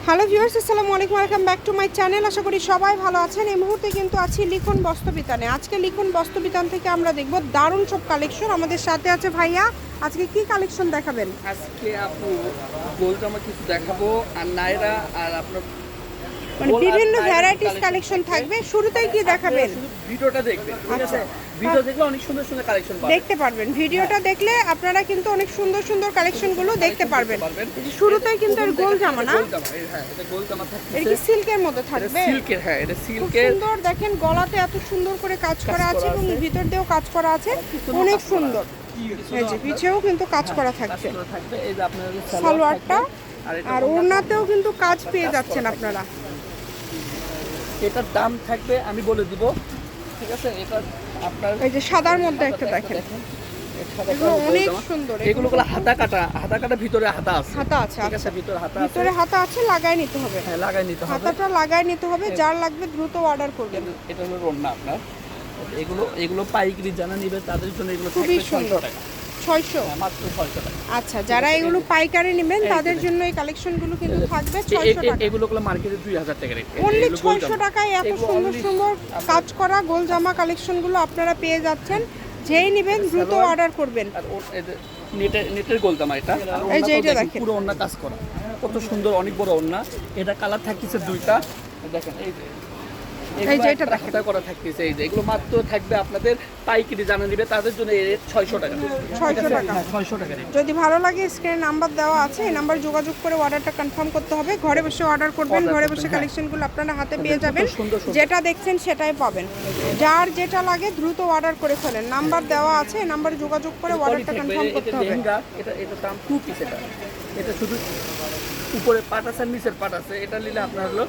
Hello viewers, আসসালামু আলাইকুম, welcome back to my channel. আশা করি সবাই ভালো আছেন। এই মুহূর্তে কিন্তু আছি লিখন বস্ত্রবিতানে। আজকে লিখন বস্ত্রবিতান থেকে আমরা দেখব দারুণ সব কালেকশন। আমাদের সাথে আছে ভাইয়া। আজকে কি কালেকশন দেখাবেন? আজকে আপু গোল্ড আমার কিছু দেখাবো আর নাইরা আর আপনার মানে বিভিন্ন ভ্যারাইটিস কালেকশন থাকবে। শুরুতেই কি দেখাবেন? ভিডিওটা দেখবেন, ঠিক আছে? ভিডিও দেখলে অনেক সুন্দর সুন্দর কালেকশন পাবেন, দেখতে পারবেন। ভিডিওটা দেখলে আপনারা কিন্তু অনেক সুন্দর সুন্দর কালেকশনগুলো দেখতে পারবেন। শুরুতেই কিন্তু এর গোল জামা না? হ্যাঁ, এটা গোল জামা থাকছে। এটা কি সিল্কের মধ্যে থাকবে? সিল্কের, হ্যাঁ এটা খুব সিল্কের। সুন্দর, দেখেন গলাতে এত সুন্দর করে কাজ করা আছে এবং ভিতর দিয়েও কাজ করা আছে, অনেক সুন্দর। এই যে পিছেও কিন্তু কাজ করা থাকছে। থাকবে এই যে আপনার সালোয়ারটা আর ওড়নাতেও কিন্তু কাজ পেয়ে যাচ্ছেন আপনারা। এটার দাম থাকবে আমি বলে দিব, ঠিক আছে? এটা আপনার এই যে সাদার মধ্যে একটা দেখেন, এগুলো অনেক সুন্দর। এগুলো হাতা কাটা ভিতরে হাতা আছে, হাতা আছে, ঠিক আছে? ভিতরে হাতা আছে, ভিতরে হাতা আছে, লাগাই নিতে হবে। হ্যাঁ লাগাই নিতে হবে। হাতাটা লাগাই নিতে হবে, যার লাগবে দ্রুত অর্ডার করবেন। এটা হলো ওড়না আপনার। এগুলো পাইকারি জানা নিবে তাদের জন্য এগুলো খুবই থাকবে সুন্দর। 600, মাত্র 600 টাকা। আচ্ছা, যারা এগুলো পাইকারি নেবেন তাদের জন্য এই কালেকশনগুলো কিন্তু থাকবে 600 টাকা। এগুলো মার্কেটে 2000 টাকা রেট। অনলি 600 টাকায় এত সুন্দর সুন্দর কাজ করা গোল জামা কালেকশনগুলো আপনারা পেয়ে যাচ্ছেন। যেই নেবেন দ্রুত অর্ডার করবেন। আর নেটের গোলদামা এটা। এই যে এটা দেখেন, পুরো ওড়না কাজ করা, কত সুন্দর, অনেক বড় ওড়না। এটা কালার থাকতেছে দুইটা, দেখেন এই যে এটা হাতা করা থাকতেছে। এই যে এগুলো মাত্র থাকবে আপনাদের পাইকারি জানা নিবে তাদের জন্য এই রেট 600 টাকা। 600 টাকা। 600 টাকা রেট। যদি ভালো লাগে স্ক্রিনে নাম্বার দেওয়া আছে, এই নাম্বার যোগাযোগ করে অর্ডারটা কনফার্ম করতে হবে। ঘরে বসে অর্ডার করবেন, ঘরে বসে কালেকশনগুলো আপনারা হাতে পেয়ে যাবেন। যেটা দেখছেন সেটাই পাবেন। যার যেটা লাগে দ্রুত অর্ডার করে ফেলেন। নাম্বার দেওয়া আছে, এই নাম্বারে যোগাযোগ করে অর্ডারটা কনফার্ম করতে হবে। এটা দাম 2 পিস। এটা শুধু উপরে পাট আছে আর নিচের পাট আছে। এটা নিলে আপনার হলো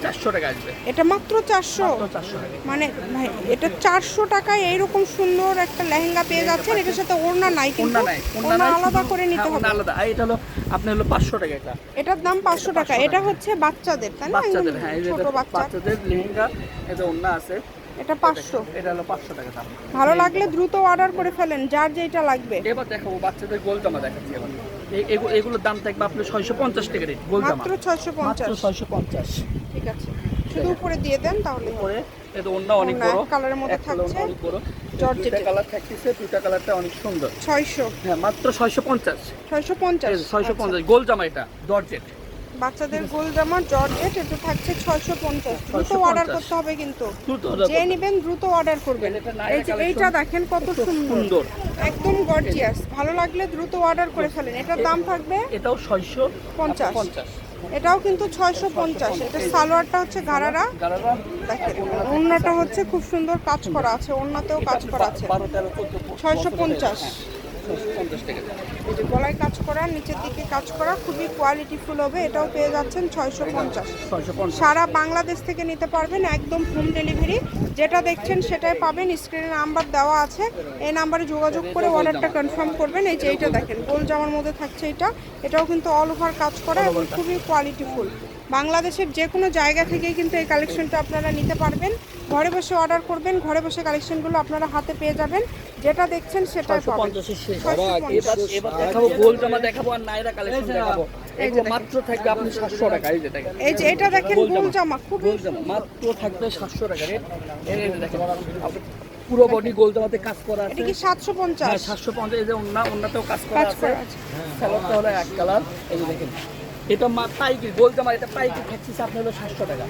400 টাকা আসবে। এটা মাত্র 400? মানে ভাই, এটা 400 টাকায় এইরকম সুন্দর একটা লেহেঙ্গা পেয়ে যাচ্ছেন। এটার সাথে ওড়না নাই, কিন্তু ওড়না আলাদা করে নিতে হবে। আলাদা। আর এটা হলো আপনার হলো 500 টাকা। এটার দাম 500 টাকা। এটা হচ্ছে বাচ্চাদের, তাই না? বাচ্চাদের, হ্যাঁ, এই যে ছোট বাচ্চাদের লেহেঙ্গা, এটা ওড়না আছে। এটা 500। এটা হলো 500 টাকা দাম। ভালো লাগলে দ্রুত অর্ডার করে ফেলেন, যার যেটা লাগবে। এবার দেখাবো বাচ্চাদের গোল জামা দেখাচ্ছি। এবার এগুলোর দাম থাকবে আপনার 650 টাকা রেট। গোল জামা মাত্র 650। 650। ঠিক আছে, শুধু উপরে দিয়ে দেন তাহলে। পরে এটা ওড়না অনেক বড় কালারের মধ্যে থাকছে, অনেক বড় জর্জেট কালার থাকতেছে। দুইটা কালারটা অনেক সুন্দর। 600। হ্যাঁ মাত্র 650। 650। 650 গোল জামা, এটা জর্জেট। বাচ্চাদের গোল জামা জর্জেট, এটা থাকছে 650। দ্রুত অর্ডার করতে হবে কিন্তু। যে নেবেন দ্রুত অর্ডার করবেন। এই যে এইটা দেখেন কত সুন্দর, একদম গর্জিয়াস। ভালো লাগলে দ্রুত অর্ডার করে ফেলেন। এটার দাম থাকবে এটাও 650। এটাও কিন্তু 650। এটা সালোয়ারটা হচ্ছে গারারা, দেখেন ওড়নাটা হচ্ছে খুব সুন্দর কাজ করা আছে, ওড়নাতেও কাজ করা আছে। 650। এই যে গলায় কাজ করা, নিচের দিকে কাজ করা, খুবই কোয়ালিটিফুল হবে। এটাও পেয়ে যাচ্ছেন 650। সারা বাংলাদেশ থেকে নিতে পারবেন, একদম হোম ডেলিভারি। যেটা দেখছেন সেটাই পাবেন। স্ক্রিনে নাম্বার দেওয়া আছে, এই নাম্বারে যোগাযোগ করে অর্ডারটা কনফার্ম করবেন। এই যে এইটা দেখেন গোল জামার মধ্যে থাকছে এটাও কিন্তু অল ওভার কাজ করা এবং খুবই কোয়ালিটিফুল। বাংলাদেশের যে কোনো জায়গা থেকেই কিন্তু এই কালেকশনটা আপনারা নিতে পারবেন। ঘরে বসে অর্ডার করবেন, ঘরে বসে কালেকশনগুলো আপনারা হাতে পেয়ে যাবেন। যেটা দেখছেন সেটাই পাবেন। এবার দেখাবো গোল জামা দেখাবো আর নাইরা কালেকশন দেখাবো। এগুলো মাত্র থাকবে আপনি 700 টাকা। এই যে দেখেন, এই যে এটা দেখেন গোল জামা, খুবই মাত্র থাকবে 700 টাকা রেট। এই যে দেখেন পুরো বডি গোল জামাতে কাজ করা আছে। এটা কি 750? হ্যাঁ 750। এই যে ওন্নাতেও কাজ করা আছে। সালোয়ারটা হলো এক কালার। এই যে দেখেন এটা পাইকারি গোল জামা, এটা পাইকারি থাকছে আপনার হলো 700 টাকা।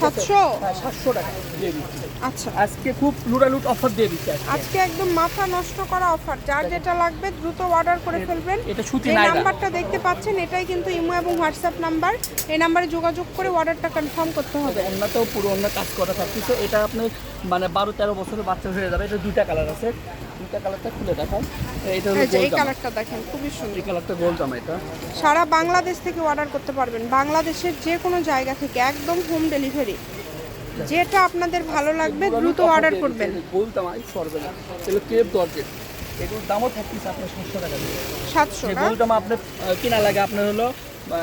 700? হ্যাঁ 700 টাকা দিয়ে দিচ্ছি। আচ্ছা, আজকে খুব লুটালুট অফার দিয়ে দিচ্ছি। আজকে একদম মাথা নষ্ট করা অফার। যার যেটা লাগবে দ্রুত অর্ডার করে ফেলবেন। এটা সুতি এই নাইরা। নাম্বারটা দেখতে পাচ্ছেন, এটাই কিন্তু ইমো এবং হোয়াটসঅ্যাপ নাম্বার। এই নাম্বারে যোগাযোগ করে অর্ডারটা কনফার্ম করতে হবে। অন্যটাও পুরো অন্য কাজ করা থাকতেছে। এটা আপনি মানে 12-13 বছরের বাচ্চা হয়ে যাবে। এটা দুইটা কালার আছে, দুইটা কালারটা খুলে দেখান। এটা হলো এই কালারটা দেখেন, খুবই সুন্দর। এই কালারটা গোল জামা। এটা সারা বাংলাদেশ থেকে অর্ডার করতে পারবেন, বাংলাদেশের যে কোনো জায়গা থেকে, একদম হোম ডেলিভারি। যেটা আপনাদের ভালো লাগবে দ্রুত অর্ডার করবেন। গোল জামা সরবে না, এগুলো কেপ জর্জেট। এগুলোর দামও থাকতেছে আপনার 700 টাকা দিয়ে। 700 না? গোল জামা আপনার কিনা লাগে আপনার হলো বা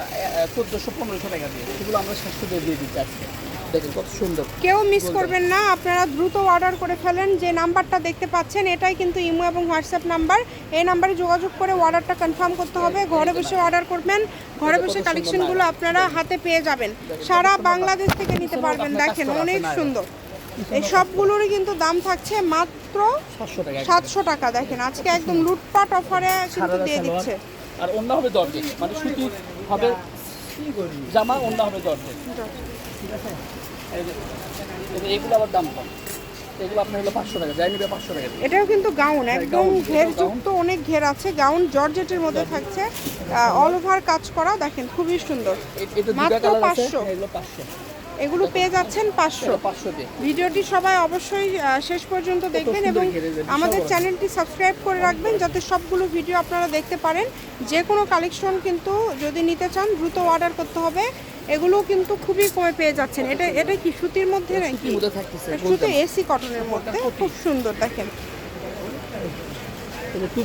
1400-1500 টাকা দিয়ে, সেগুলো আমরা 700 দিয়ে দিচ্ছি আজকে। দেখেন কত সুন্দর। কেউ মিস করবেন না, আপনারা দ্রুত অর্ডার করে ফেলেন। যে নাম্বারটা দেখতে পাচ্ছেন এটাই কিন্তু ইমো এবং হোয়াটসঅ্যাপ নাম্বার। এই নাম্বারে যোগাযোগ করে অর্ডারটা কনফার্ম করতে হবে। ঘরে বসে অর্ডার করবেন, ঘরে বসে কালেকশনগুলো আপনারা হাতে পেয়ে যাবেন। সারা বাংলাদেশ থেকে নিতে পারবেন। দেখেন অনেক সুন্দর। এই সবগুলোরই কিন্তু দাম থাকছে মাত্র 700 টাকা। দেখেন আজকে একদম লুটপাট অফারে কিন্তু দিয়ে দিচ্ছে। আর অন্য হবে দরজে, মানে সুতি হবে জামা, অন্য হবে দরজে, ঠিক আছে। এইগুলো আবার দাম কম, এগুলো আপনার হলো 500 টাকা, যাই নিবে 500 টাকা। এটাও কিন্তু গাউন, একদম ঘেরযুক্ত, অনেক ঘের আছে। গাউন জর্জেটের মধ্যে থাকছে, অল ওভার কাজ করা। দেখেন খুবই সুন্দর, মাত্র 500। এগুলো পেয়ে যাচ্ছেন 500 দিয়ে। ভিডিওটি সবাই অবশ্যই শেষ পর্যন্ত দেখবেন এবং আমাদের চ্যানেলটি সাবস্ক্রাইব করে রাখবেন যাতে সবগুলো ভিডিও আপনারা দেখতে পারেন। যে কোনো কালেকশন কিন্তু যদি নিতে চান দ্রুত অর্ডার করতে হবে। এগুলো কিন্তু খুবই কমে পেয়ে যাচ্ছেন। এটা কি সুতির মধ্যে নাকি? সুতি এসি কটনের মধ্যে, খুব সুন্দর। দেখেন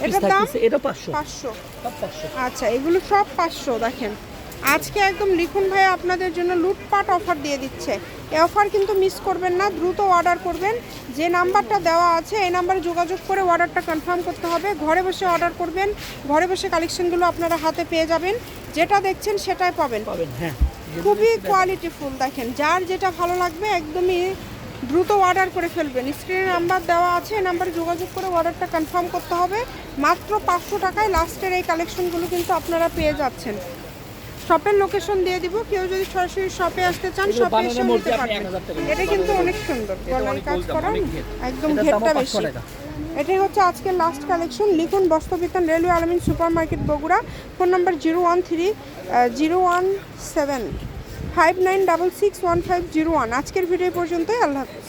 এটার দাম 500। আচ্ছা, এগুলো সব 500। দেখেন আজকে একদম লিখুন ভাই আপনাদের জন্য লুটপাট অফার দিয়ে দিচ্ছে। এই অফার কিন্তু মিস করবেন না, দ্রুত অর্ডার করবেন। যে নাম্বারটা দেওয়া আছে এই নাম্বারে যোগাযোগ করে অর্ডারটা কনফার্ম করতে হবে। ঘরে বসে অর্ডার করবেন, ঘরে বসে কালেকশনগুলো আপনারা হাতে পেয়ে যাবেন। যেটা দেখছেন সেটাই পাবেন। হ্যাঁ, খুবই কোয়ালিটিফুল। দেখেন যার যেটা ভালো লাগবে একদমই দ্রুত অর্ডার করে ফেলবেন। স্ক্রিনে নাম্বার দেওয়া আছে, এই নাম্বারে যোগাযোগ করে অর্ডারটা কনফার্ম করতে হবে। মাত্র 500 টাকায় লাস্টের এই কালেকশনগুলো কিন্তু আপনারা পেয়ে যাচ্ছেন। শপের লোকেশন দিয়ে দিব, কেউ যদি সরাসরি শপে আসতে চান শপে এসে নিতে পারবেন। এটা কিন্তু অনেক সুন্দর, গলায় কাজ করা, একদম ঘেরটা বেশি। এটাই হচ্ছে আজকের লাস্ট কালেকশন। লিখুন বস্ত্রবিতান, রেলওয়ে আলমিন super market, Bogura. Phone number 013-017-59661501। আজকের ভিডিও পর্যন্তই। আল্লাহ হাফিজ।